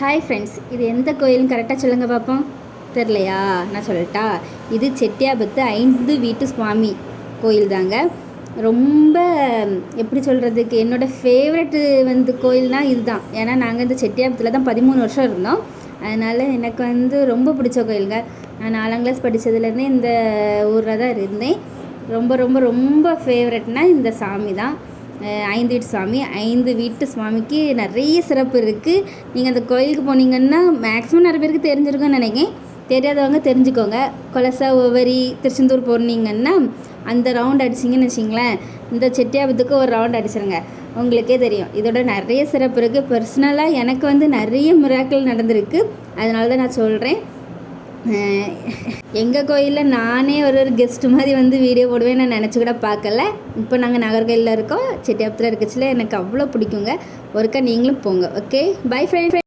Hi friends, இது எந்த கோயில்னு கரெக்டாக சொல்லுங்கள் பார்ப்போம். தெரிலையா? நான் சொல்லட்டா? இது செட்டியாபத்து 5 வீட்டு சுவாமி கோயில் தாங்க. ரொம்ப எப்படி சொல்கிறதுக்கு, என்னோடய ஃபேவரெட்டு கோயில்னால் இது தான். ஏன்னா நாங்கள் இந்த செட்டியாபத்தில் தான் 13 வருஷம் இருந்தோம். அதனால் எனக்கு ரொம்ப பிடிச்ச கோயிலுங்க. நான் 4ஆம் கிளாஸ் படித்ததுலேருந்தே இந்த ஊரில் தான் இருந்தேன். ரொம்ப ரொம்ப ரொம்ப ஃபேவரெட்னால் இந்த சாமி தான். 5 வீட்டு சாமி. 5 வீட்டு சுவாமிக்கு நிறைய சிறப்பு இருக்குது. நீங்கள் அந்த கோயிலுக்கு போனீங்கன்னா மேக்ஸிமம் நிறைய பேருக்கு தெரிஞ்சிருக்கும்னு நினைக்கிறேன். தெரியாதவங்க தெரிஞ்சுக்கோங்க. கொலசா, ஒவரி, திருச்செந்தூர் போனீங்கன்னா அந்த ரவுண்ட் அடிச்சிங்கன்னு வச்சிங்களேன், இந்த செட்டியாபத்துக்கு ஒரு ரவுண்ட் அடிச்சிருங்க, உங்களுக்கே தெரியும். இதோட நிறைய சிறப்பு இருக்குது. பர்சனலாக எனக்கு நிறைய மிராக்கிள் நடந்திருக்கு. அதனால தான் நான் சொல்கிறேன். எங்கள் கோயிலில் நானே ஒரு கெஸ்ட்டு மாதிரி வீடியோ போடுவேன் நான் நினச்சி கூட பார்க்கல. இப்போ நாங்கள் நாகர்கோயிலில் இருக்கோம். செட்டியாபத்தில் இருக்கச்சில எனக்கு அவ்வளோ பிடிக்குங்க. ஒருக்கா நீங்களும் போங்க. Okay, by friend.